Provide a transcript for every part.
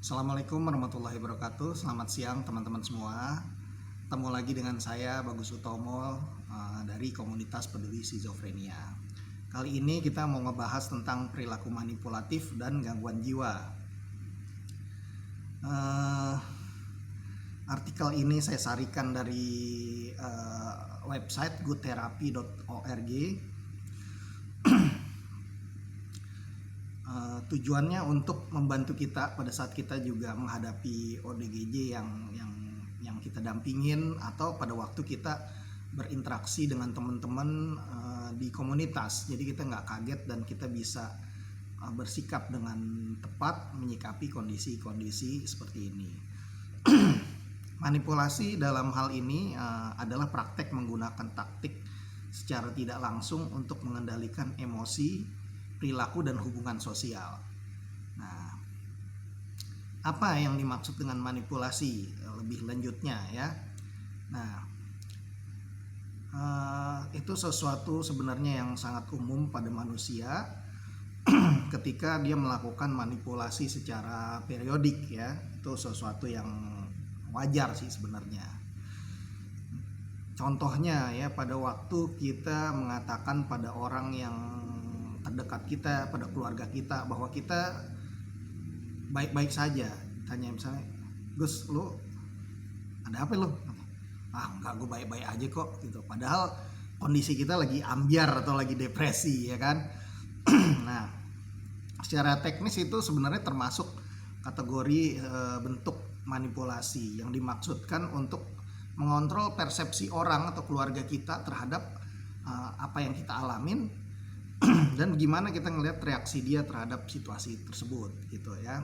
Assalamualaikum warahmatullahi wabarakatuh. Selamat siang teman-teman semua. Ketemu lagi dengan saya Bagus Utomo dari komunitas peduli skizofrenia. Kali ini kita mau ngebahas tentang perilaku manipulatif dan gangguan jiwa. Artikel ini saya sarikan dari website goodtherapy.org. Tujuannya untuk membantu kita pada saat kita juga menghadapi ODGJ yang kita dampingin, atau pada waktu kita berinteraksi dengan teman-teman di komunitas. Jadi kita nggak kaget dan kita bisa bersikap dengan tepat menyikapi kondisi-kondisi seperti ini. Manipulasi dalam hal ini adalah praktek menggunakan taktik secara tidak langsung untuk mengendalikan emosi, perilaku, dan hubungan sosial. Nah, apa yang dimaksud dengan manipulasi lebih lanjutnya ya? Nah, itu sesuatu sebenarnya yang sangat umum pada manusia ketika dia melakukan manipulasi secara periodik ya. Itu sesuatu yang wajar sih sebenarnya. Contohnya ya, pada waktu kita mengatakan pada orang yang terdekat kita, pada keluarga kita, bahwa kita baik-baik saja. Tanya misalnya, Gus, lu ada apa lu? Enggak, gue baik-baik aja kok gitu. Padahal kondisi kita lagi ambyar atau lagi depresi ya kan. Nah, secara teknis itu sebenarnya termasuk kategori bentuk manipulasi yang dimaksudkan untuk mengontrol persepsi orang atau keluarga kita terhadap apa yang kita alamin dan gimana kita ngelihat reaksi dia terhadap situasi tersebut gitu ya.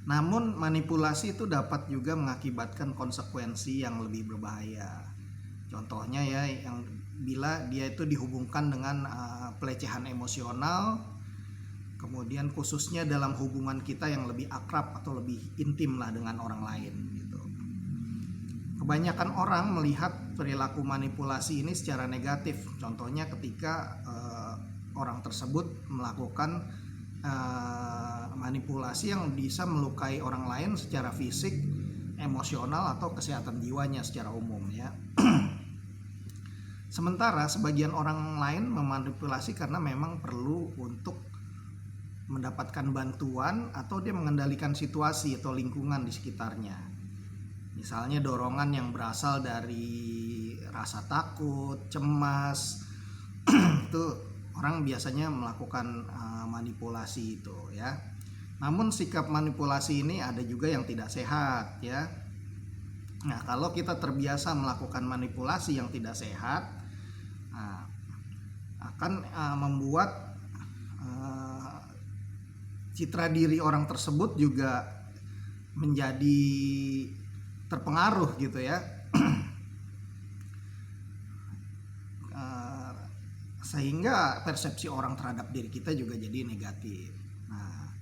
Namun manipulasi itu dapat juga mengakibatkan konsekuensi yang lebih berbahaya. Contohnya ya, yang bila dia itu dihubungkan dengan pelecehan emosional, kemudian khususnya dalam hubungan kita yang lebih akrab atau lebih intim lah dengan orang lain gitu. Kebanyakan orang melihat perilaku manipulasi ini secara negatif. Contohnya ketika orang tersebut melakukan manipulasi yang bisa melukai orang lain secara fisik, emosional, atau kesehatan jiwanya secara umum ya. Sementara sebagian orang lain memanipulasi karena memang perlu untuk mendapatkan bantuan atau dia mengendalikan situasi atau lingkungan di sekitarnya. Misalnya dorongan yang berasal dari rasa takut, cemas, itu orang biasanya melakukan manipulasi itu ya. Namun sikap manipulasi ini ada juga yang tidak sehat ya. Nah, kalau kita terbiasa melakukan manipulasi yang tidak sehat, akan membuat citra diri orang tersebut juga menjadi terpengaruh gitu ya. Sehingga persepsi orang terhadap diri kita juga jadi negatif. Nah,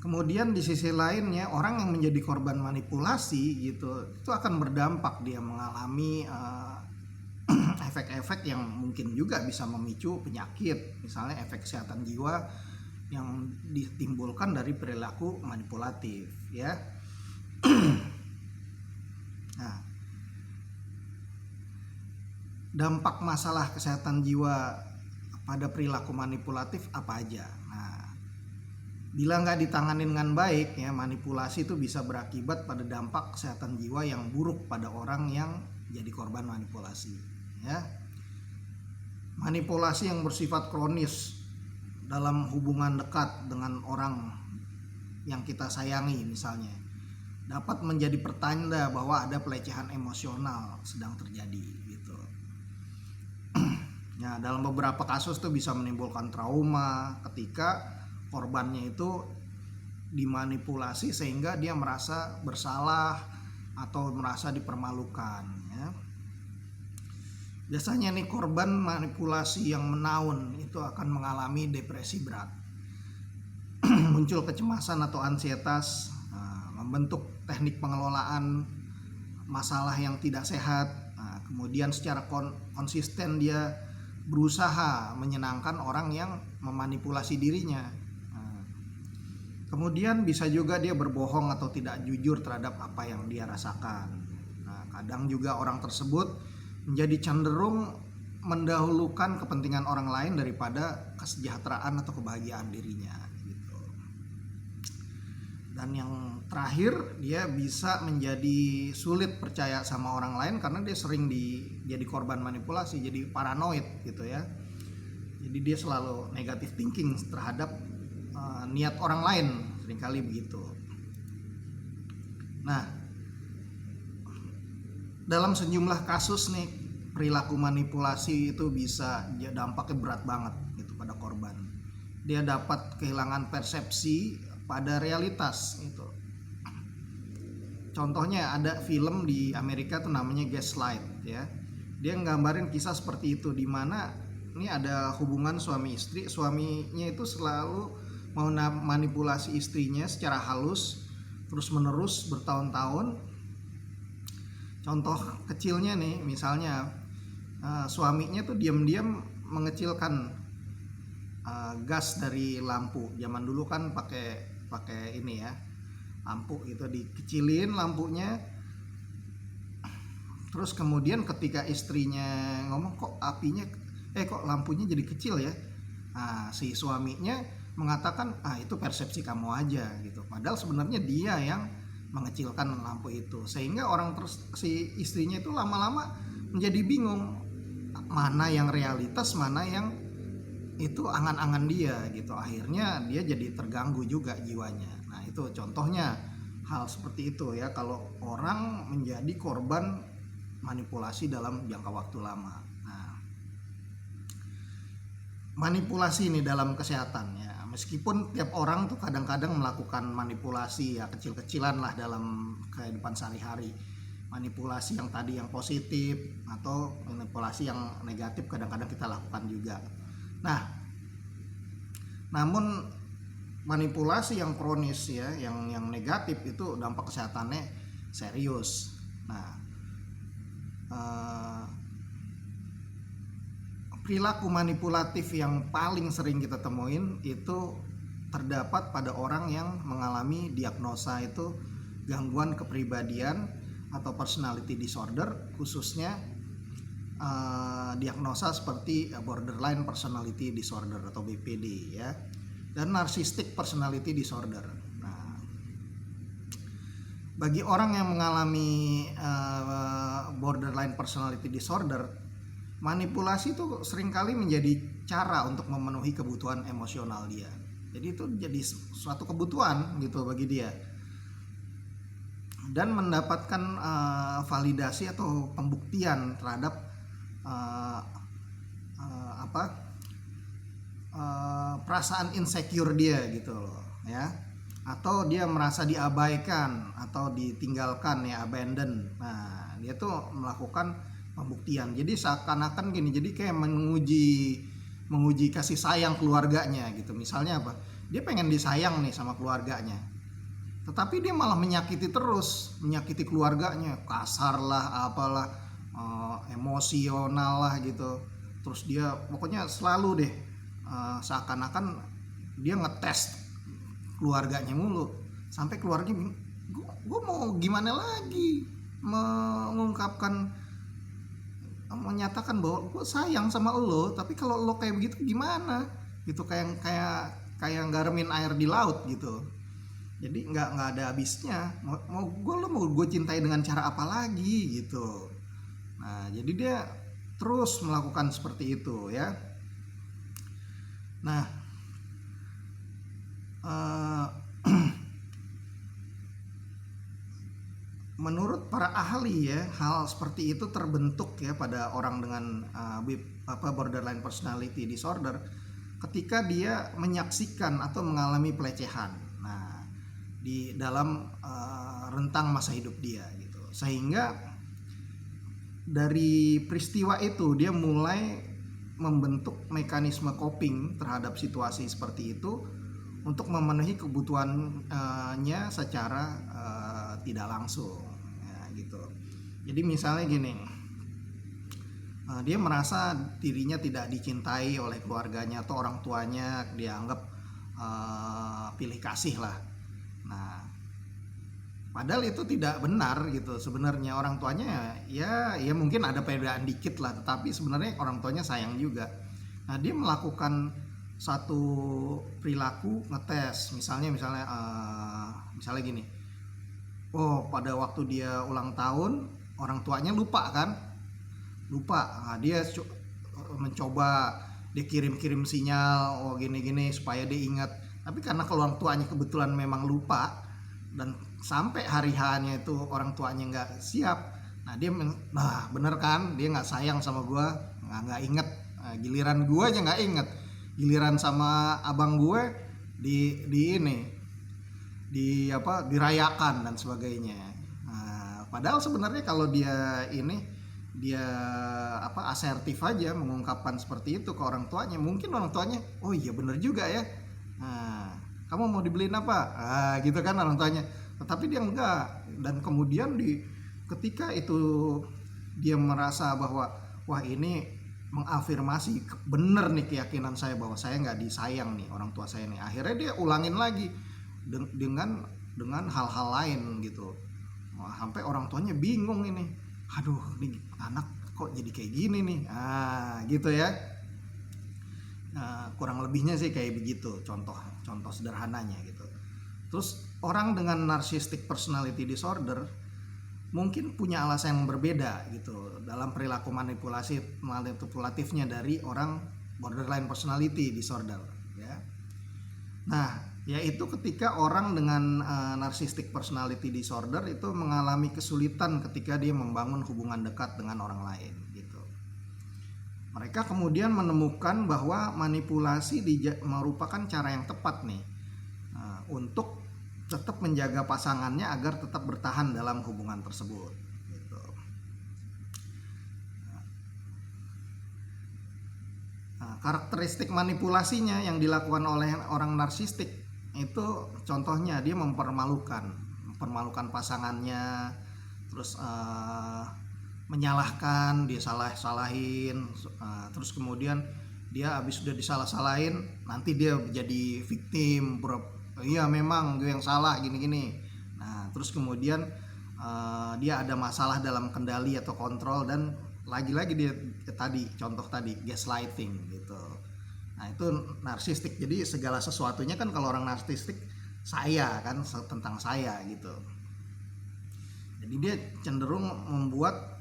kemudian di sisi lainnya, orang yang menjadi korban manipulasi gitu, itu akan berdampak dia mengalami efek-efek yang mungkin juga bisa memicu penyakit, misalnya efek kesehatan jiwa yang ditimbulkan dari perilaku manipulatif ya. Nah, dampak masalah kesehatan jiwa pada perilaku manipulatif apa aja? Nah, bila nggak ditangani dengan baik ya, manipulasi itu bisa berakibat pada dampak kesehatan jiwa yang buruk pada orang yang jadi korban manipulasi ya. Manipulasi yang bersifat kronis dalam hubungan dekat dengan orang yang kita sayangi misalnya, dapat menjadi pertanda bahwa ada pelecehan emosional sedang terjadi gitu. Nah, dalam beberapa kasus tuh bisa menimbulkan trauma ketika korbannya itu dimanipulasi sehingga dia merasa bersalah atau merasa dipermalukan ya. Biasanya nih korban manipulasi yang menaun itu akan mengalami depresi berat. Muncul kecemasan atau ansietas, membentuk teknik pengelolaan masalah yang tidak sehat. Kemudian secara konsisten dia berusaha menyenangkan orang yang memanipulasi dirinya. Kemudian bisa juga dia berbohong atau tidak jujur terhadap apa yang dia rasakan. Nah, kadang juga orang tersebut menjadi cenderung mendahulukan kepentingan orang lain daripada kesejahteraan atau kebahagiaan dirinya gitu. Dan yang terakhir, dia bisa menjadi sulit percaya sama orang lain karena dia sering jadi korban manipulasi, jadi paranoid gitu ya. Jadi dia selalu negative thinking terhadap niat orang lain, seringkali begitu. Nah, dalam sejumlah kasus nih, perilaku manipulasi itu bisa dampaknya berat banget gitu pada korban. Dia dapat kehilangan persepsi pada realitas itu. Contohnya ada film di Amerika tuh namanya Gaslight ya. Dia nggambarin kisah seperti itu, di mana ini ada hubungan suami istri, suaminya itu selalu mau manipulasi istrinya secara halus terus menerus bertahun-tahun. Contoh kecilnya nih, misalnya suaminya tuh diam-diam mengecilkan gas dari lampu. Zaman dulu kan pakai ini ya, lampu itu dikecilin lampunya. Terus kemudian ketika istrinya ngomong, kok lampunya jadi kecil ya, si suaminya mengatakan itu persepsi kamu aja gitu. Padahal sebenarnya dia yang mengecilkan lampu itu, sehingga si istrinya itu lama-lama menjadi bingung mana yang realitas, mana yang itu angan-angan dia gitu. Akhirnya dia jadi terganggu juga jiwanya. Nah, itu contohnya hal seperti itu ya, kalau orang menjadi korban manipulasi dalam jangka waktu lama. Nah, manipulasi ini dalam kesehatan ya, meskipun tiap orang tuh kadang-kadang melakukan manipulasi ya kecil-kecilan lah dalam kehidupan sehari-hari. Manipulasi yang tadi yang positif atau manipulasi yang negatif kadang-kadang kita lakukan juga. Nah, namun manipulasi yang kronis ya, yang negatif itu dampak kesehatannya serius. Nah, perilaku manipulatif yang paling sering kita temuin itu terdapat pada orang yang mengalami diagnosa itu gangguan kepribadian atau personality disorder, khususnya diagnosa seperti borderline personality disorder atau BPD ya, dan narcissistic personality disorder. Nah, bagi orang yang mengalami borderline personality disorder, manipulasi itu seringkali menjadi cara untuk memenuhi kebutuhan emosional dia. Jadi itu jadi suatu kebutuhan gitu bagi dia, dan mendapatkan validasi atau pembuktian terhadap perasaan insecure dia gitu loh ya, atau dia merasa diabaikan atau ditinggalkan ya, abandon. Nah, dia tuh melakukan pembuktian. Jadi seakan-akan gini, jadi kayak menguji kasih sayang keluarganya gitu. Misalnya apa? Dia pengen disayang nih sama keluarganya, tetapi dia malah menyakiti keluarganya, kasar lah, apalah, emosional lah gitu. Terus dia pokoknya selalu deh seakan-akan dia ngetes keluarganya mulu, sampai keluarga bingung, gue mau gimana lagi menyatakan bahwa gue sayang sama lo, tapi kalau lo kayak begitu gimana gitu, kayak garamin air di laut gitu. Jadi nggak ada habisnya. Mau gue cintai dengan cara apa lagi gitu. Nah, jadi dia terus melakukan seperti itu ya. Nah, menurut para ahli ya, hal seperti itu terbentuk ya pada orang dengan borderline personality disorder ketika dia menyaksikan atau mengalami pelecehan. Nah, di dalam rentang masa hidup dia gitu, sehingga dari peristiwa itu dia mulai membentuk mekanisme coping terhadap situasi seperti itu untuk memenuhi kebutuhannya secara tidak langsung ya, gitu. Jadi misalnya gini, dia merasa dirinya tidak dicintai oleh keluarganya atau orang tuanya, dia anggap pilih kasih lah. Nah, padahal itu tidak benar gitu. Sebenarnya orang tuanya ya mungkin ada perbedaan dikit lah, tetapi sebenarnya orang tuanya sayang juga. Nah, dia melakukan satu perilaku ngetes, misalnya gini. Oh, pada waktu dia ulang tahun, orang tuanya lupa kan? Lupa. Nah, dia mencoba dia kirim-kirim sinyal, oh gini-gini supaya dia ingat. Tapi karena kalau orang tuanya kebetulan memang lupa, dan sampai hari H-nya itu orang tuanya nggak siap, nah bener kan, dia nggak sayang sama gue, nggak inget. Nah, giliran gue aja nggak inget, giliran sama abang gue dirayakan dan sebagainya. Nah, padahal sebenarnya kalau dia asertif aja mengungkapkan seperti itu ke orang tuanya, mungkin orang tuanya oh iya bener juga ya. Nah, kamu mau dibeliin apa? Gitu kan orang tuanya. Tetapi dia enggak, dan kemudian ketika itu dia merasa bahwa wah ini mengafirmasi bener nih keyakinan saya bahwa saya nggak disayang nih orang tua saya nih. Akhirnya dia ulangin lagi dengan hal-hal lain gitu. Wah, sampai orang tuanya bingung ini. Aduh, nih anak kok jadi kayak gini nih. Gitu ya. Kurang lebihnya sih kayak begitu, contoh sederhananya gitu. Terus orang dengan narcissistic personality disorder mungkin punya alasan yang berbeda gitu dalam perilaku manipulatifnya dari orang borderline personality disorder ya. Nah, yaitu ketika orang dengan narcissistic personality disorder itu mengalami kesulitan ketika dia membangun hubungan dekat dengan orang lain gitu. Mereka kemudian menemukan bahwa manipulasi merupakan cara yang tepat nih untuk tetap menjaga pasangannya agar tetap bertahan dalam hubungan tersebut gitu. Nah, karakteristik manipulasinya yang dilakukan oleh orang narsistik itu contohnya dia mempermalukan pasangannya, terus menyalahkan, dia salahin, terus kemudian dia habis sudah disalah-salahin nanti dia jadi victim, iya memang gue yang salah gini-gini. Nah, terus kemudian dia ada masalah dalam kendali atau kontrol, dan lagi-lagi dia contoh tadi gaslighting gitu. Nah, itu narsistik. Jadi segala sesuatunya kan kalau orang narsistik saya kan tentang saya gitu. Jadi dia cenderung membuat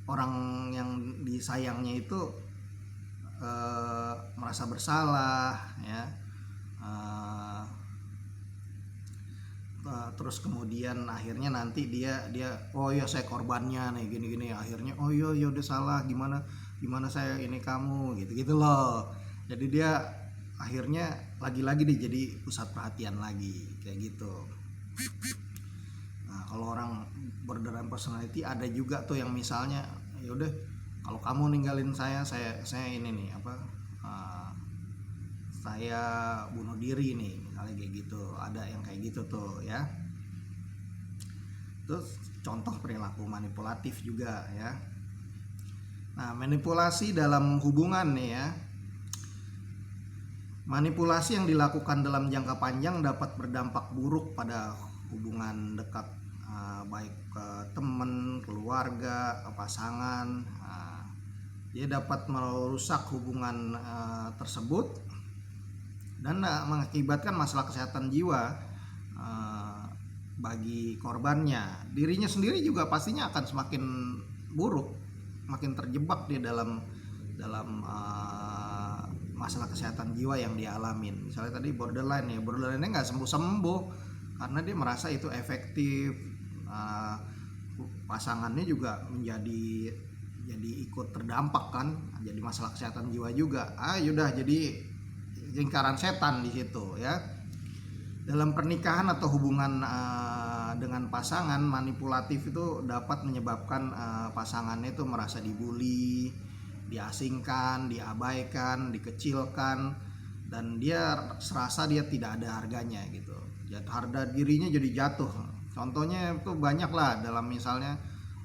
orang yang disayangnya itu merasa bersalah ya. Terus kemudian akhirnya nanti dia oh ya saya korbannya nih gini-gini, akhirnya oh iya udah salah, gimana saya ini kamu gitu loh. Jadi dia akhirnya lagi-lagi dia jadi pusat perhatian lagi kayak gitu. Nah, kalau orang borderline personality ada juga tuh yang misalnya ya udah kalau kamu ninggalin saya ini nih saya bunuh diri nih misalnya kayak gitu. Ada yang kayak gitu tuh ya. Terus contoh perilaku manipulatif juga ya. Nah, manipulasi dalam hubungan nih ya. Manipulasi yang dilakukan dalam jangka panjang dapat berdampak buruk pada hubungan dekat, baik ke teman, keluarga, pasangan. Dia dapat merusak hubungan tersebut dan mengakibatkan masalah kesehatan jiwa bagi korbannya. Dirinya sendiri juga pastinya akan semakin buruk, makin terjebak dia dalam masalah kesehatan jiwa yang dia alamin. Misalnya tadi borderline nggak sembuh karena dia merasa itu efektif. Pasangannya juga menjadi ikut terdampak kan, jadi masalah kesehatan jiwa juga. Yaudah jadi lingkaran setan di situ ya. Dalam pernikahan atau hubungan dengan pasangan, manipulatif itu dapat menyebabkan pasangannya itu merasa dibully, diasingkan, diabaikan, dikecilkan, dan dia serasa dia tidak ada harganya gitu. Harga dirinya jadi jatuh. Contohnya itu banyak lah dalam misalnya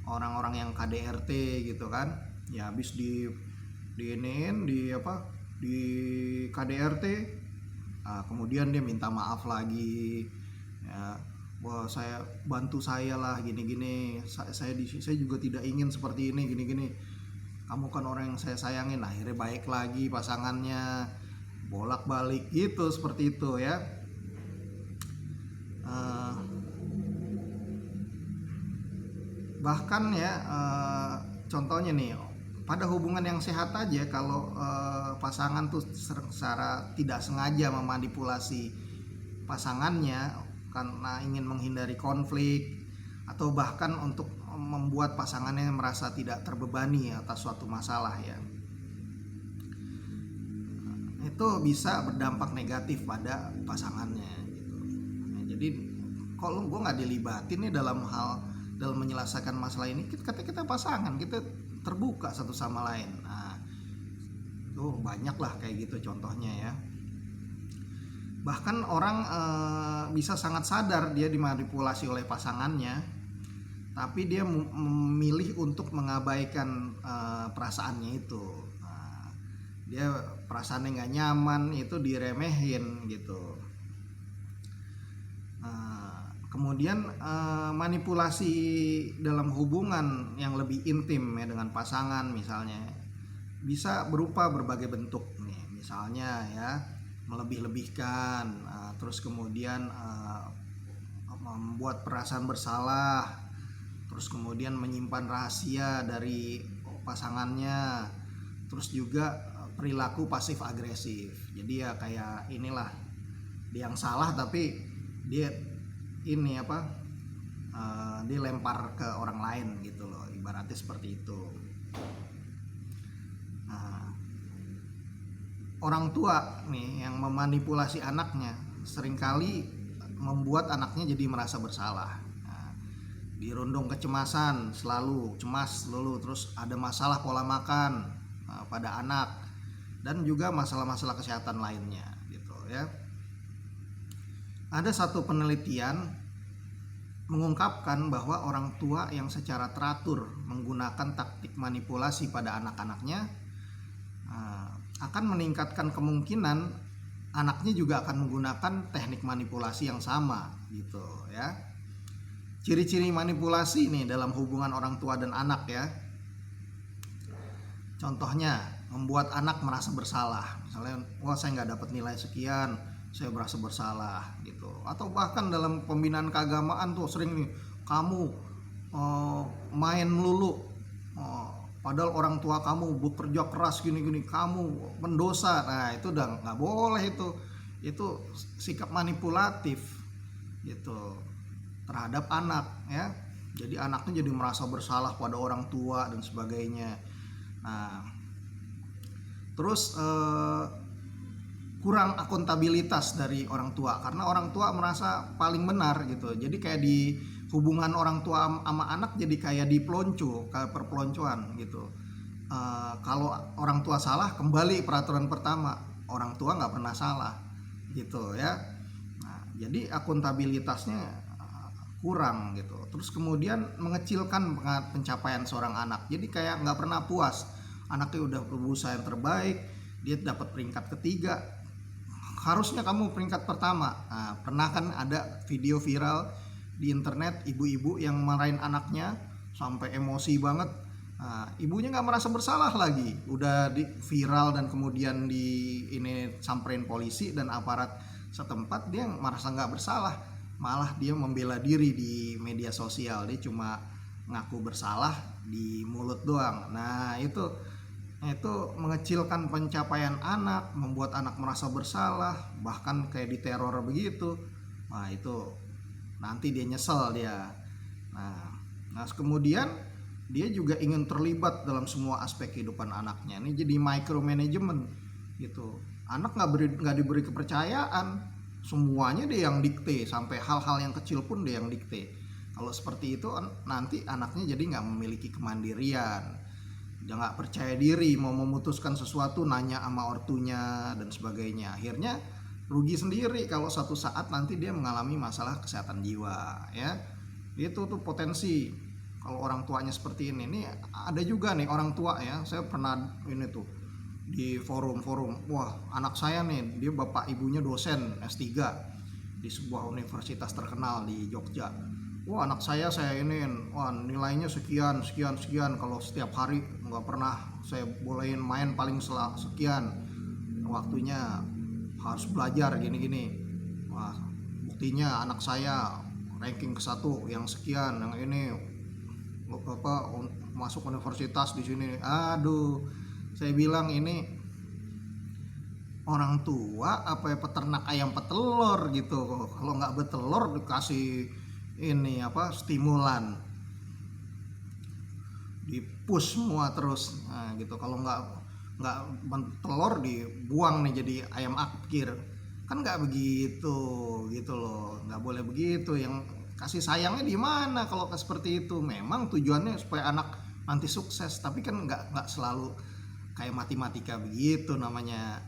orang-orang yang KDRT gitu kan. Ya habis di di KDRT, kemudian dia minta maaf lagi, ya, wah saya lah gini-gini, saya juga tidak ingin seperti ini gini-gini, kamu kan orang yang saya sayangin. Akhirnya baik lagi pasangannya, bolak-balik gitu, seperti itu ya. Bahkan ya, contohnya nih, pada hubungan yang sehat aja, kalau pasangan tuh secara tidak sengaja memanipulasi pasangannya karena ingin menghindari konflik, atau bahkan untuk membuat pasangannya merasa tidak terbebani atas suatu masalah ya, itu bisa berdampak negatif pada pasangannya gitu. Nah, jadi kalau gue nggak dilibatin nih dalam menyelesaikan masalah ini, kita pasangan, kita terbuka satu sama lain. Nah, tuh banyak lah kayak gitu contohnya ya. Bahkan orang bisa sangat sadar dia dimanipulasi oleh pasangannya, tapi dia memilih untuk mengabaikan perasaannya itu. Nah, dia perasaannya nggak nyaman, itu diremehin gitu. Kemudian manipulasi dalam hubungan yang lebih intim ya dengan pasangan misalnya bisa berupa berbagai bentuk nih, misalnya ya melebih-lebihkan, terus kemudian membuat perasaan bersalah, terus kemudian menyimpan rahasia dari pasangannya, terus juga perilaku pasif agresif. Jadi ya kayak inilah, dia yang salah tapi dia ini dia lempar ke orang lain gitu loh, ibaratnya seperti itu. Nah, orang tua nih yang memanipulasi anaknya seringkali membuat anaknya jadi merasa bersalah. Nah, dirundung kecemasan, selalu cemas selalu, terus ada masalah pola makan pada anak, dan juga masalah-masalah kesehatan lainnya gitu ya. Ada satu penelitian mengungkapkan bahwa orang tua yang secara teratur menggunakan taktik manipulasi pada anak-anaknya akan meningkatkan kemungkinan anaknya juga akan menggunakan teknik manipulasi yang sama gitu ya. Ciri-ciri manipulasi nih dalam hubungan orang tua dan anak ya. Contohnya, membuat anak merasa bersalah. Misalnya, wah saya nggak dapat nilai sekian, saya merasa bersalah gitu. Atau bahkan dalam pembinaan keagamaan tuh sering nih, kamu main melulu, padahal orang tua kamu bekerja keras gini-gini, kamu mendosa. Nah itu udah nggak boleh, itu sikap manipulatif gitu terhadap anak ya. Jadi anaknya jadi merasa bersalah pada orang tua dan sebagainya. Nah terus kurang akuntabilitas dari orang tua, karena orang tua merasa paling benar gitu. Jadi kayak di hubungan orang tua sama anak jadi kayak dipelonco, kayak perpeloncoan gitu. Kalau orang tua salah, kembali peraturan pertama, orang tua nggak pernah salah gitu ya. Nah, jadi akuntabilitasnya kurang gitu. Terus kemudian mengecilkan pencapaian seorang anak. Jadi kayak nggak pernah puas. Anaknya udah berusaha yang terbaik, dia dapat peringkat ketiga, harusnya kamu peringkat pertama. Nah, pernah kan ada video viral di internet, ibu-ibu yang marahin anaknya sampai emosi banget. Nah, ibunya nggak merasa bersalah lagi, udah di viral dan kemudian ini samperin polisi dan aparat setempat, dia merasa nggak bersalah, malah dia membela diri di media sosial. Dia cuma ngaku bersalah di mulut doang. Nah itu mengecilkan pencapaian anak, membuat anak merasa bersalah, bahkan kayak diteror begitu. Nah itu nanti dia nyesel dia. Nah kemudian dia juga ingin terlibat dalam semua aspek kehidupan anaknya. Ini jadi micromanagement gitu. Anak nggak diberi kepercayaan, semuanya dia yang dikte, sampai hal-hal yang kecil pun dia yang dikte. Kalau seperti itu nanti anaknya jadi nggak memiliki kemandirian, dia nggak percaya diri, mau memutuskan sesuatu nanya sama ortunya dan sebagainya. Akhirnya rugi sendiri kalau suatu saat nanti dia mengalami masalah kesehatan jiwa ya. Itu tuh potensi kalau orang tuanya seperti ini. Nih ada juga nih orang tua ya, saya pernah ini tuh di forum-forum, wah anak saya nih, dia bapak ibunya dosen S3 di sebuah universitas terkenal di Jogja. Wah anak saya ini, wah nilainya sekian sekian sekian, kalau setiap hari nggak pernah saya bolehin main, paling sekian, waktunya harus belajar gini-gini. Wah buktinya anak saya ranking ke 1 yang sekian, yang ini apa masuk universitas di sini. Aduh, saya bilang ini orang tua apa ya, peternak ayam petelur gitu. Kalau nggak betelur dikasih ini apa stimulan, dipush semua terus, nah, gitu. Kalau nggak betelur dibuang nih jadi ayam akir, kan nggak begitu gitu loh, nggak boleh begitu. Yang kasih sayangnya di mana kalau seperti itu? Memang tujuannya supaya anak nanti sukses, tapi kan nggak selalu kayak matematika begitu namanya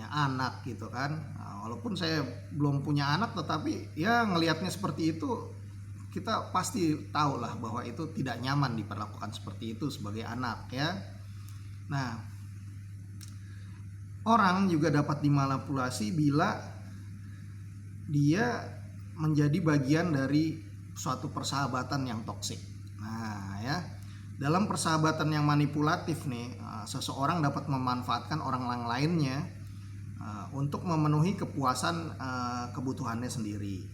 anak gitu kan. Nah, walaupun saya belum punya anak, tetapi ya ngelihatnya seperti itu, kita pasti tahu lah bahwa itu tidak nyaman diperlakukan seperti itu sebagai anak ya. Nah, orang juga dapat dimanipulasi bila dia menjadi bagian dari suatu persahabatan yang toksik. Nah ya, dalam persahabatan yang manipulatif nih, seseorang dapat memanfaatkan orang lainnya untuk memenuhi kepuasan kebutuhannya sendiri,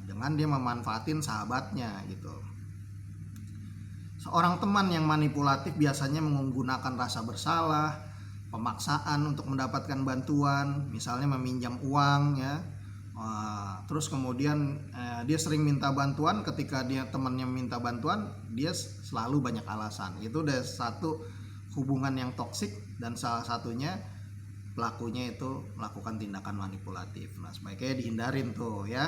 dengan dia memanfaatin sahabatnya gitu. Seorang teman yang manipulatif biasanya menggunakan rasa bersalah, pemaksaan untuk mendapatkan bantuan, misalnya meminjam uang ya. Terus kemudian dia sering minta bantuan, ketika dia temannya minta bantuan dia selalu banyak alasan. Itu udah satu hubungan yang toksik, dan salah satunya pelakunya itu melakukan tindakan manipulatif. Nah sebaiknya dihindarin tuh ya.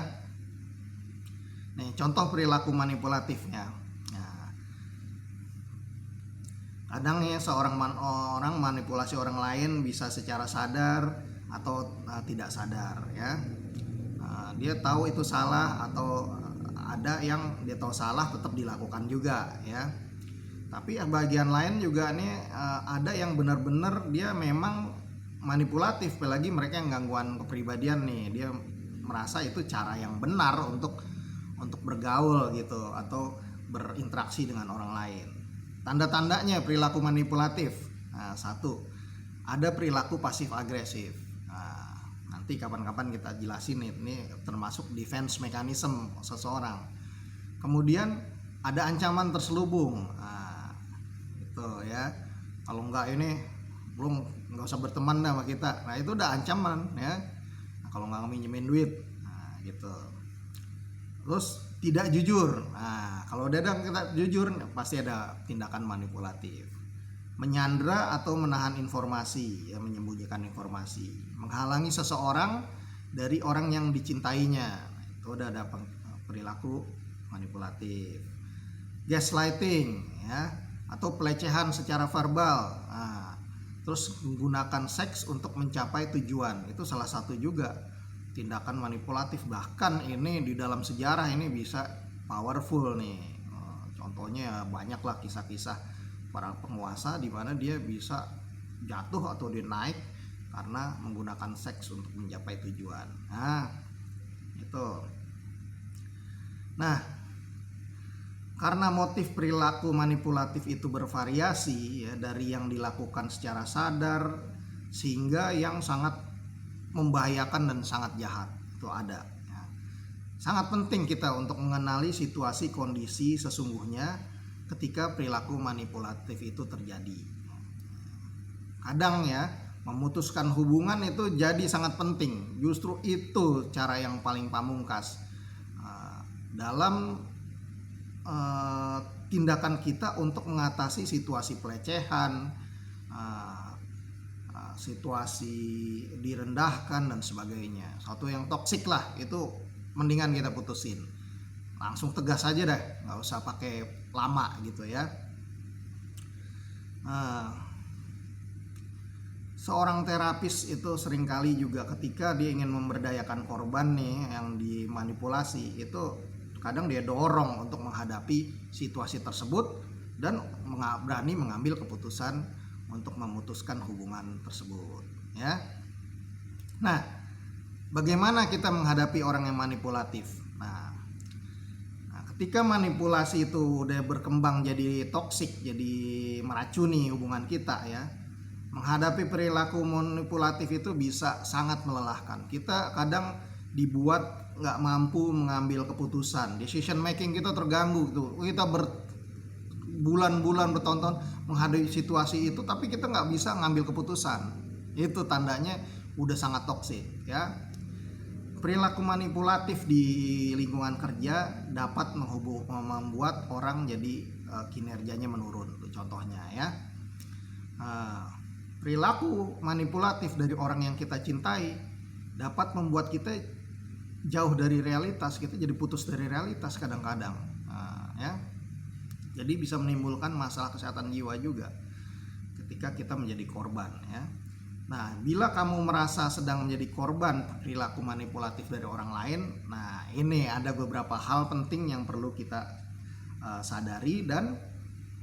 Nih contoh perilaku manipulatifnya. Nah, kadang ya orang manipulasi orang lain bisa secara sadar atau tidak sadar ya. Dia tahu itu salah, atau ada yang dia tahu salah tetap dilakukan juga ya. Tapi bagian lain juga nih, ada yang benar-benar dia memang manipulatif, apalagi mereka yang gangguan kepribadian nih, dia merasa itu cara yang benar untuk bergaul gitu atau berinteraksi dengan orang lain. Tanda-tandanya perilaku manipulatif. Nah, 1, ada perilaku pasif agresif. Nanti kapan-kapan kita jelasin nih, ini termasuk defense mechanism seseorang. Kemudian ada ancaman terselubung. Nah, itu ya. Kalau enggak ini nggak usah berteman sama kita. Nah, itu udah ancaman ya. Nah, kalau nggak minjemin duit, nah, gitu. Terus tidak jujur. Nah, kalau kita jujur pasti ada tindakan manipulatif. Menyandra atau menahan informasi, ya, menyembunyikan informasi, menghalangi seseorang dari orang yang dicintainya, itu udah ada perilaku manipulatif. Gaslighting ya, atau pelecehan secara verbal. Nah, terus menggunakan seks untuk mencapai tujuan, itu salah satu juga tindakan manipulatif. Bahkan ini di dalam sejarah ini bisa powerful nih. Contohnya banyaklah kisah-kisah para penguasa di mana dia bisa jatuh atau dia naik karena menggunakan seks untuk mencapai tujuan. Nah, itu. Nah, karena motif perilaku manipulatif itu bervariasi ya, dari yang dilakukan secara sadar sehingga yang sangat membahayakan dan sangat jahat, itu ada ya. Sangat penting kita untuk mengenali situasi kondisi sesungguhnya ketika perilaku manipulatif itu terjadi. Kadang ya, memutuskan hubungan itu jadi sangat penting. Justru itu cara yang paling pamungkas dalam tindakan kita untuk mengatasi situasi pelecehan, situasi direndahkan dan sebagainya. Satu yang toksik lah, itu mendingan kita putusin. Langsung tegas aja deh, nggak usah pakai lama gitu ya. Seorang terapis itu seringkali juga ketika dia ingin memberdayakan korban nih yang dimanipulasi, itu kadang dia dorong untuk menghadapi situasi tersebut dan berani mengambil keputusan untuk memutuskan hubungan tersebut, ya. Nah, bagaimana kita menghadapi orang yang manipulatif? Nah, ketika manipulasi itu udah berkembang jadi toksik, jadi meracuni hubungan kita, ya, menghadapi perilaku manipulatif itu bisa sangat melelahkan. Kita kadang dibuat nggak mampu mengambil keputusan, decision making kita terganggu tuh. Kita berbulan-bulan, bertahun-tahun menghadapi situasi itu, tapi kita nggak bisa ngambil keputusan. Itu tandanya udah sangat toksik, ya. Perilaku manipulatif di lingkungan kerja dapat membuat orang jadi kinerjanya menurun. Contohnya, ya, perilaku manipulatif dari orang yang kita cintai dapat membuat kita jauh dari realitas, kita jadi putus dari realitas kadang-kadang, ya. Jadi bisa menimbulkan masalah kesehatan jiwa juga ketika kita menjadi korban, ya. Nah, bila kamu merasa sedang menjadi korban perilaku manipulatif dari orang lain, nah ini ada beberapa hal penting yang perlu kita sadari dan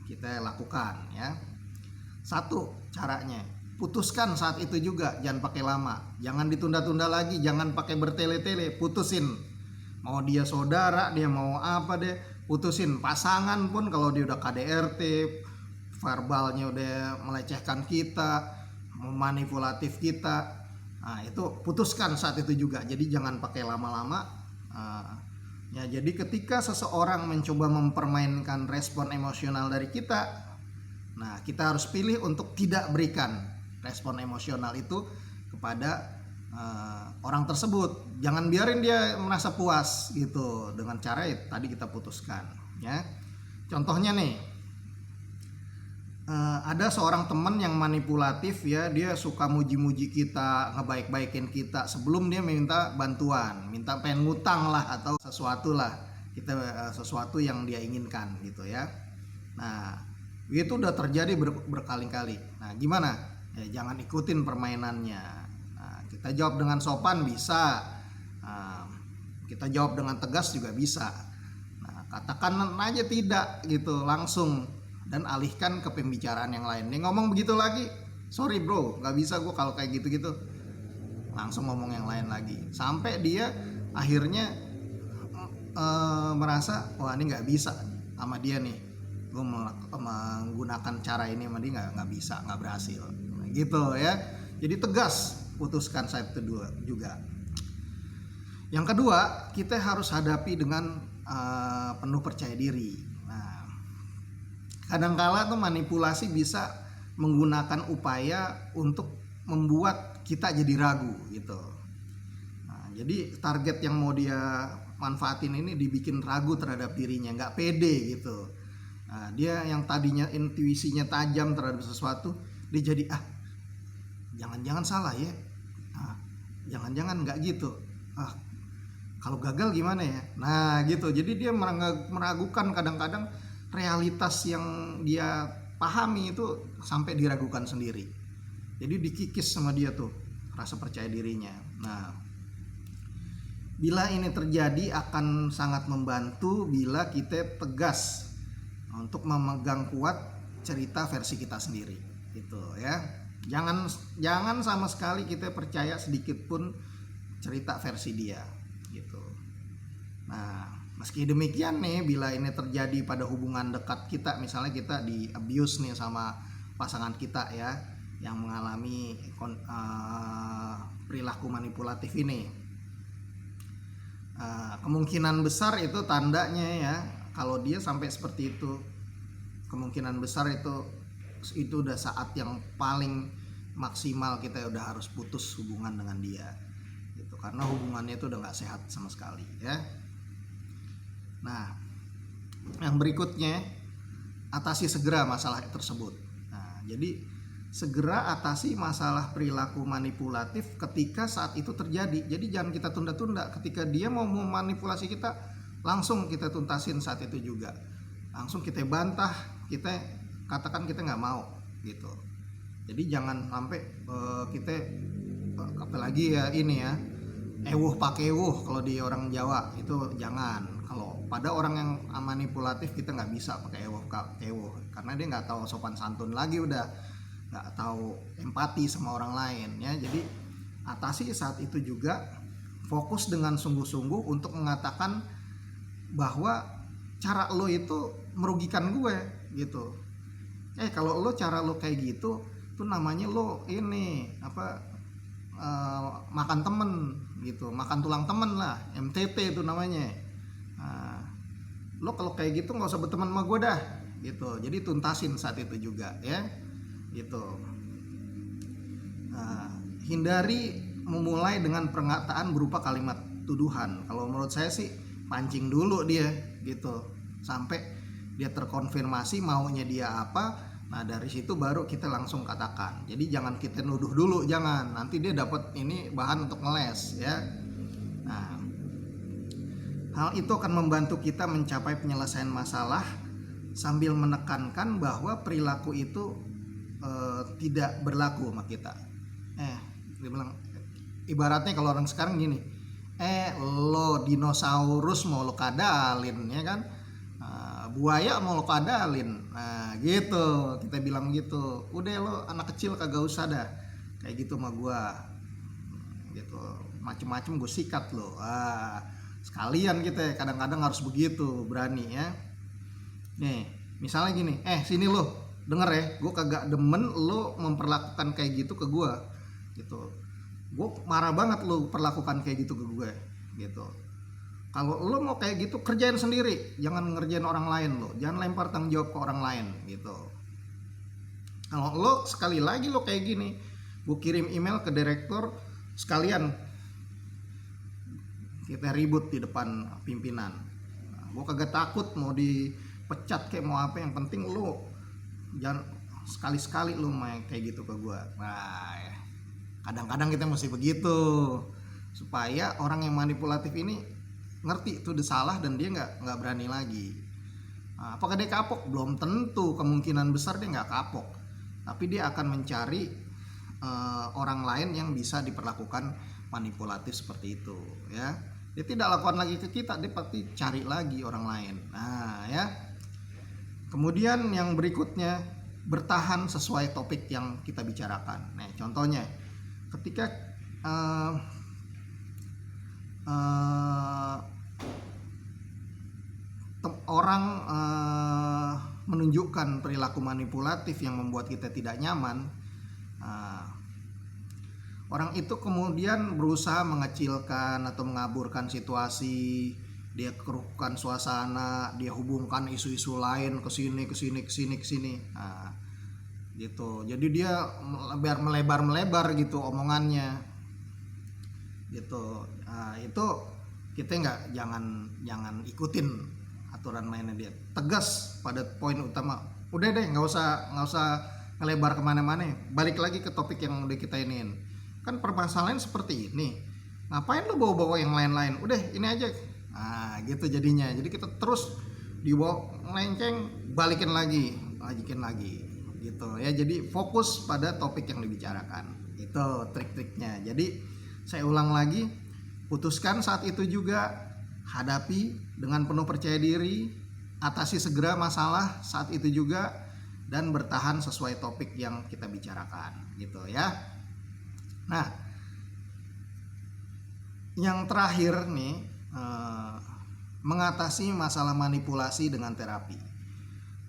kita lakukan, ya. Satu, caranya putuskan saat itu juga, jangan pakai lama, jangan ditunda-tunda lagi, jangan pakai bertele-tele, putusin. Mau dia saudara, dia mau apa deh, putusin. Pasangan pun kalau dia udah KDRT, verbalnya udah melecehkan kita, memanipulatif kita, nah itu putuskan saat itu juga. Jadi jangan pakai lama-lama. Ya, jadi ketika seseorang mencoba mempermainkan respon emosional dari kita, nah kita harus pilih untuk tidak berikan respon emosional itu kepada orang tersebut. Jangan biarin dia merasa puas gitu dengan cara tadi kita putuskan, ya. Contohnya nih, ada seorang teman yang manipulatif, ya. Dia suka muji-muji kita, ngebaik-baikin kita sebelum dia minta bantuan, minta pengen ngutang lah atau sesuatu lah, kita sesuatu yang dia inginkan gitu, ya. Nah, itu udah terjadi berkali-kali. Nah, gimana? Ya, jangan ikutin permainannya. Nah, kita jawab dengan sopan bisa, kita jawab dengan tegas juga bisa. Nah, katakan aja tidak gitu langsung dan alihkan ke pembicaraan yang lain. Dia ngomong begitu lagi, sorry bro, nggak bisa gue kalau kayak gitu-gitu. Langsung ngomong yang lain lagi sampai dia akhirnya merasa wah ini nggak bisa sama dia nih, gue menggunakan cara ini sama dia nggak bisa, nggak berhasil gitu, ya. Jadi tegas, putuskan saat itu juga. Yang kedua, kita harus hadapi dengan penuh percaya diri. Nah, kadangkala tuh manipulasi bisa menggunakan upaya untuk membuat kita jadi ragu gitu. Nah, jadi target yang mau dia manfaatin ini dibikin ragu terhadap dirinya, nggak pede gitu. Nah, dia yang tadinya intuisinya tajam terhadap sesuatu, dia jadi jangan-jangan salah ya, jangan-jangan nggak gitu, kalau gagal gimana ya. Nah gitu, jadi dia meragukan kadang-kadang realitas yang dia pahami itu sampai diragukan sendiri. Jadi dikikis sama dia tuh rasa percaya dirinya. Nah, bila ini terjadi akan sangat membantu bila kita tegas untuk memegang kuat cerita versi kita sendiri gitu, ya. Jangan sama sekali kita percaya sedikit pun cerita versi dia gitu. Nah, meski demikian nih, bila ini terjadi pada hubungan dekat kita, misalnya kita di abuse nih sama pasangan kita, ya, yang mengalami perilaku manipulatif ini, kemungkinan besar itu tandanya, ya, kalau dia sampai seperti itu, kemungkinan besar itu udah saat yang paling maksimal kita udah harus putus hubungan dengan dia gitu, karena hubungannya itu udah nggak sehat sama sekali, ya. Nah, yang berikutnya, atasi segera masalah tersebut. Nah, jadi segera atasi masalah perilaku manipulatif ketika saat itu terjadi. Jadi jangan kita tunda-tunda. Ketika dia mau memanipulasi kita, langsung kita tuntasin saat itu juga. Langsung kita bantah, kita katakan kita nggak mau gitu. Jadi jangan sampai kita apalagi ya ini ya, ewuh pakewuh kalau di orang Jawa itu jangan. Kalau pada orang yang manipulatif kita nggak bisa pakai ewuh pakewuh, karena dia nggak tahu sopan santun lagi, udah nggak tahu empati sama orang lain ya. Jadi atasi saat itu juga, fokus dengan sungguh-sungguh untuk mengatakan bahwa cara lo itu merugikan gue gitu. Kalau lo cara lo kayak gitu tuh namanya lo ini makan temen gitu, makan tulang temen lah, MTT itu namanya. Nah, lo kalau kayak gitu nggak usah berteman sama gue dah gitu. Jadi tuntasin saat itu juga ya gitu. Nah, hindari memulai dengan pernyataan berupa kalimat tuduhan. Kalau menurut saya sih pancing dulu dia gitu sampai dia terkonfirmasi maunya dia apa. Nah dari situ baru kita langsung katakan. Jadi jangan kita nuduh dulu, jangan, nanti dia dapat ini bahan untuk ngeles ya. Nah, hal itu akan membantu kita mencapai penyelesaian masalah sambil menekankan bahwa perilaku itu tidak berlaku sama kita. Dia bilang ibaratnya kalau orang sekarang gini, lo dinosaurus mau lo kadalin ya kan, buaya mau lo kadalin, nah gitu kita bilang gitu. Udah lo anak kecil kagak usah dah kayak gitu sama gua gitu, macem-macem gue sikat lo. Sekalian kita kadang-kadang harus begitu, berani ya. Nih misalnya gini, sini lo denger ya, gue kagak demen lo memperlakukan kayak gitu ke gue gitu. Gue marah banget lo perlakukan kayak gitu ke gue gitu. Kalau lo mau kayak gitu kerjain sendiri, jangan ngerjain orang lain lo, jangan lempar tanggung jawab ke orang lain gitu. Kalau lo sekali lagi lo kayak gini, gue kirim email ke direktur sekalian kita ribut di depan pimpinan. Gue kagak takut mau dipecat kayak mau apa, yang penting lo jangan sekali-sekali lo main kayak gitu ke gue. Nah kadang-kadang kita mesti begitu supaya orang yang manipulatif ini ngerti itu udah salah dan dia nggak berani lagi. Nah, apakah dia kapok? Belum tentu, kemungkinan besar dia nggak kapok, tapi dia akan mencari orang lain yang bisa diperlakukan manipulatif seperti itu ya. Dia tidak lakukan lagi ke kita, dia pasti cari lagi orang lain. Nah ya, kemudian yang berikutnya, bertahan sesuai topik yang kita bicarakan. Nah contohnya ketika orang menunjukkan perilaku manipulatif yang membuat kita tidak nyaman, orang itu kemudian berusaha mengecilkan atau mengaburkan situasi, dia keruhkan suasana, dia hubungkan isu-isu lain ke sini gitu. Jadi dia melebar gitu omongannya gitu. Itu kita jangan ikutin aturan mainnya dia. Tegas pada poin utama. Udah deh, nggak usah ngelebar kemana-mana. Balik lagi ke topik yang udah kita iniin. Kan permasalahan seperti ini, ngapain lo bawa-bawa yang lain-lain? Udah ini aja. Gitu jadinya. Jadi kita terus dibawa melenceng, balikin lagi gitu ya. Jadi fokus pada topik yang dibicarakan. Itu trik-triknya. Jadi saya ulang lagi, putuskan saat itu juga, hadapi dengan penuh percaya diri, atasi segera masalah saat itu juga, dan bertahan sesuai topik yang kita bicarakan gitu ya. Nah, yang terakhir nih, mengatasi masalah manipulasi dengan terapi.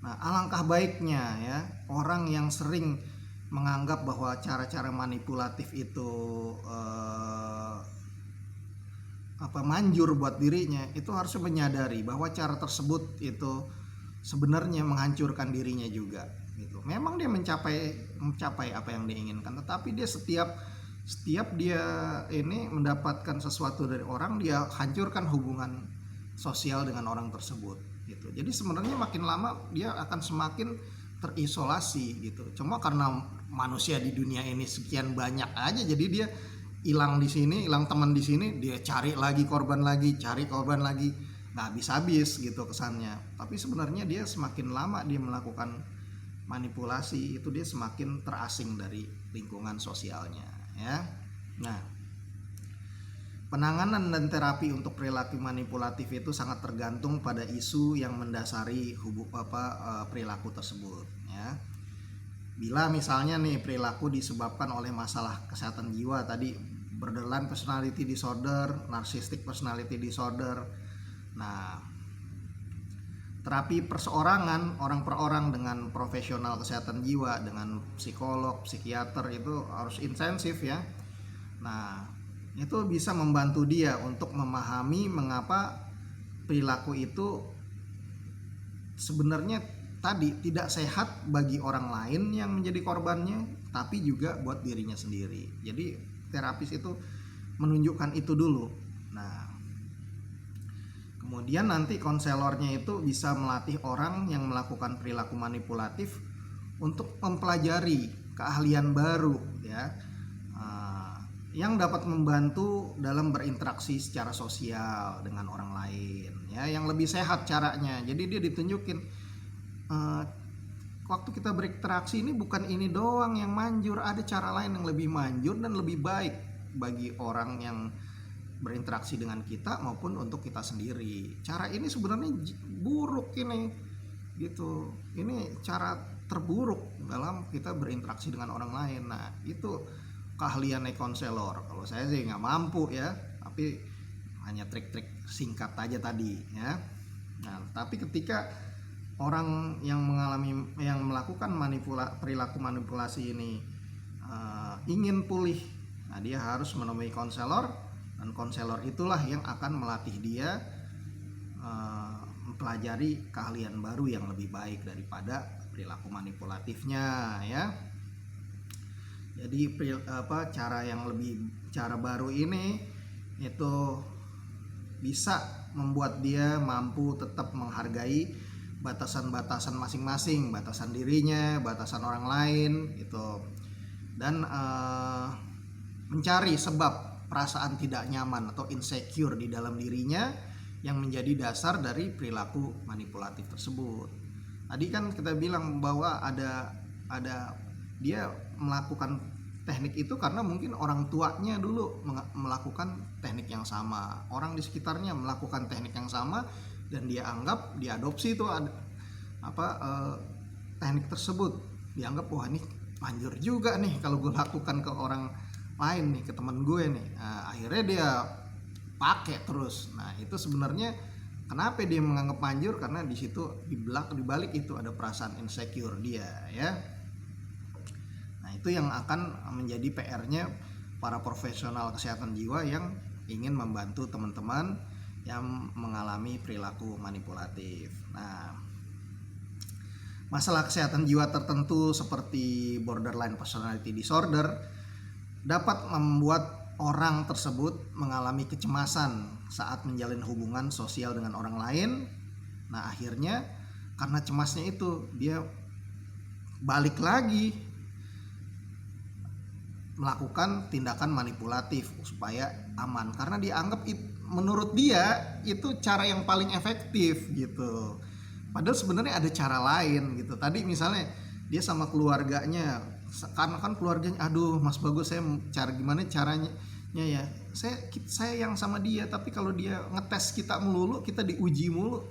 Nah, alangkah baiknya ya, orang yang sering menganggap bahwa cara-cara manipulatif itu manjur buat dirinya, itu harusnya menyadari bahwa cara tersebut itu sebenarnya menghancurkan dirinya juga gitu. Memang dia mencapai apa yang diinginkan, tetapi dia setiap dia ini mendapatkan sesuatu dari orang, dia hancurkan hubungan sosial dengan orang tersebut gitu. Jadi sebenarnya makin lama dia akan semakin terisolasi gitu. Cuma karena manusia di dunia ini sekian banyak aja, jadi dia hilang di sini, hilang teman di sini, dia cari korban lagi, nggak habis-habis gitu kesannya. Tapi sebenarnya dia semakin lama dia melakukan manipulasi itu, dia semakin terasing dari lingkungan sosialnya ya. Nah, penanganan dan terapi untuk perilaku manipulatif itu sangat tergantung pada isu yang mendasari perilaku tersebut ya. Bila misalnya nih perilaku disebabkan oleh masalah kesehatan jiwa tadi, borderline personality disorder, narcissistic personality disorder. Nah, terapi perseorangan orang per orang dengan profesional kesehatan jiwa, dengan psikolog, psikiater itu harus intensif ya. Nah, itu bisa membantu dia untuk memahami mengapa perilaku itu sebenarnya tadi tidak sehat bagi orang lain yang menjadi korbannya, tapi juga buat dirinya sendiri. Jadi terapis itu menunjukkan itu dulu. Nah, kemudian nanti konselornya itu bisa melatih orang yang melakukan perilaku manipulatif untuk mempelajari keahlian baru ya, yang dapat membantu dalam berinteraksi secara sosial dengan orang lain ya, yang lebih sehat caranya. Jadi dia ditunjukin waktu kita berinteraksi ini bukan ini doang yang manjur, ada cara lain yang lebih manjur dan lebih baik bagi orang yang berinteraksi dengan kita maupun untuk kita sendiri. Cara ini sebenarnya buruk ini gitu, ini cara terburuk dalam kita berinteraksi dengan orang lain. Nah, itu keahliannya konselor. Kalau saya sih nggak mampu ya, tapi hanya trik-trik singkat aja tadi ya. Nah, tapi ketika orang yang melakukan perilaku manipulasi ini ingin pulih, nah dia harus menemui konselor, dan konselor itulah yang akan melatih dia mempelajari keahlian baru yang lebih baik daripada perilaku manipulatifnya ya. Jadi cara baru ini itu bisa membuat dia mampu tetap menghargai batasan-batasan masing-masing, batasan dirinya, batasan orang lain gitu, dan mencari sebab perasaan tidak nyaman atau insecure di dalam dirinya yang menjadi dasar dari perilaku manipulatif tersebut. Tadi kan kita bilang bahwa ada dia melakukan teknik itu karena mungkin orang tuanya dulu melakukan teknik yang sama, orang di sekitarnya melakukan teknik yang sama, dan dia anggap, diadopsi itu teknik tersebut, dianggap wah ini manjur juga nih kalau gue lakukan ke orang lain nih, ke teman gue nih. Nah, akhirnya dia pakai terus. Nah, itu sebenarnya kenapa dia menganggap manjur, karena di situ di balik itu ada perasaan insecure dia ya. Nah, itu yang akan menjadi PR-nya para profesional kesehatan jiwa yang ingin membantu teman-teman yang mengalami perilaku manipulatif. Nah, masalah kesehatan jiwa tertentu seperti borderline personality disorder dapat membuat orang tersebut mengalami kecemasan saat menjalin hubungan sosial dengan orang lain. Nah, akhirnya karena cemasnya itu dia balik lagi melakukan tindakan manipulatif supaya aman, karena dianggap menurut dia itu cara yang paling efektif gitu. Padahal sebenarnya ada cara lain gitu. Tadi misalnya dia sama keluarganya, karena kan keluarganya, aduh Mas Bagus, saya gimana caranya ya, saya yang sama dia, tapi kalau dia ngetes kita melulu, kita diuji mulu,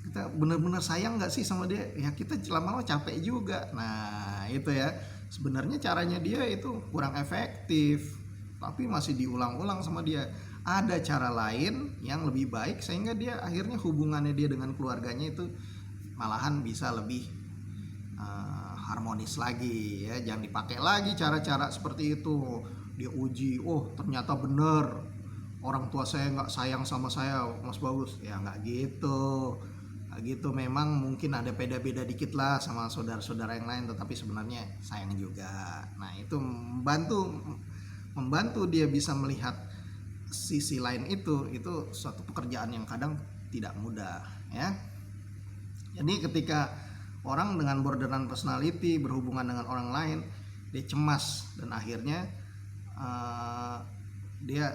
kita benar-benar sayang nggak sih sama dia, ya kita lama-lama capek juga. Nah, itu ya, sebenarnya caranya dia itu kurang efektif, tapi masih diulang-ulang sama dia. Ada cara lain yang lebih baik sehingga dia akhirnya hubungannya dia dengan keluarganya itu malahan bisa lebih harmonis lagi ya. Jangan dipakai lagi cara-cara seperti itu. Dia uji, oh ternyata bener orang tua saya nggak sayang sama saya, Mas Bagus. Ya nggak gitu. Gitu, memang mungkin ada beda-beda dikit lah sama saudara-saudara yang lain, tetapi sebenarnya sayang juga. Nah, itu membantu dia bisa melihat sisi lain itu suatu pekerjaan yang kadang tidak mudah ya. Jadi ketika orang dengan borderline personality berhubungan dengan orang lain, dia cemas dan akhirnya dia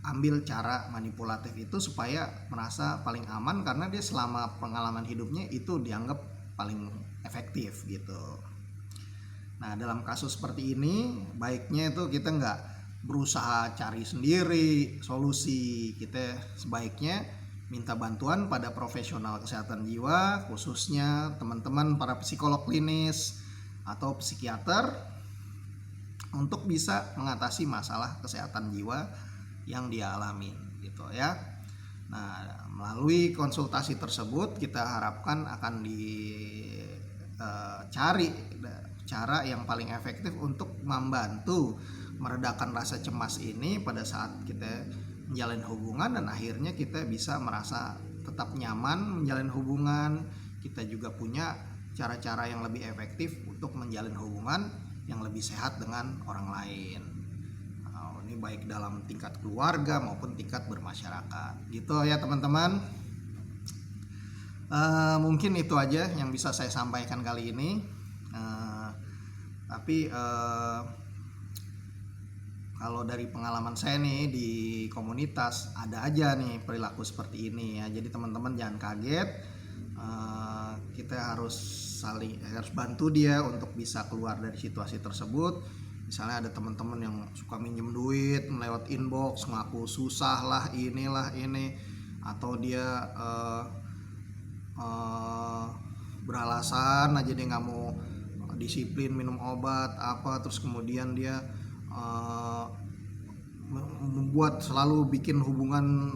ambil cara manipulatif itu supaya merasa paling aman, karena dia selama pengalaman hidupnya itu dianggap paling efektif gitu. Nah, dalam kasus seperti ini baiknya itu kita nggak berusaha cari sendiri solusi, kita sebaiknya minta bantuan pada profesional kesehatan jiwa, khususnya teman-teman para psikolog klinis atau psikiater untuk bisa mengatasi masalah kesehatan jiwa yang dia alamin gitu ya. Nah, melalui konsultasi tersebut kita harapkan akan dicari cara yang paling efektif untuk membantu meredakan rasa cemas ini pada saat kita menjalin hubungan, dan akhirnya kita bisa merasa tetap nyaman menjalin hubungan. Kita juga punya cara-cara yang lebih efektif untuk menjalin hubungan yang lebih sehat dengan orang lain. Ini baik dalam tingkat keluarga maupun tingkat bermasyarakat gitu ya teman-teman. Mungkin itu aja yang bisa saya sampaikan kali ini. Tapi kalau dari pengalaman saya nih di komunitas ada aja nih perilaku seperti ini ya. Jadi teman-teman jangan kaget. Kita harus bantu dia untuk bisa keluar dari situasi tersebut. Misalnya ada teman-teman yang suka minjem duit lewat inbox, ngaku susah lah ini, atau dia beralasan aja dia nggak mau disiplin minum obat apa, terus kemudian dia membuat selalu bikin hubungan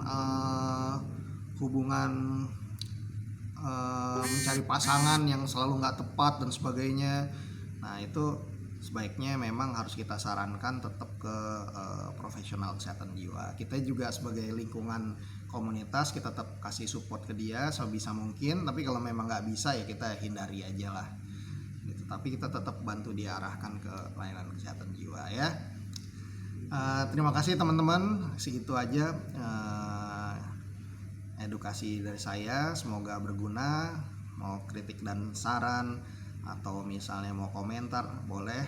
mencari pasangan yang selalu nggak tepat dan sebagainya. Nah itu sebaiknya memang harus kita sarankan tetap ke profesional kesehatan jiwa. Kita juga sebagai lingkungan komunitas kita tetap kasih support ke dia sebisa mungkin, tapi kalau memang nggak bisa ya kita hindari aja lah gitu. Tapi kita tetap bantu diarahkan ke layanan kesehatan jiwa ya. Terima kasih teman-teman, segitu aja edukasi dari saya, semoga berguna. Mau kritik dan saran atau misalnya mau komentar boleh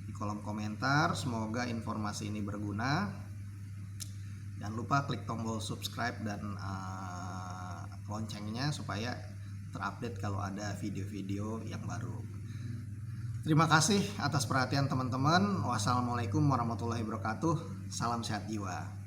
di kolom komentar. Semoga informasi ini berguna. Jangan lupa klik tombol subscribe dan loncengnya supaya terupdate kalau ada video-video yang baru. Terima kasih atas perhatian teman-teman. Wassalamualaikum warahmatullahi wabarakatuh. Salam sehat jiwa.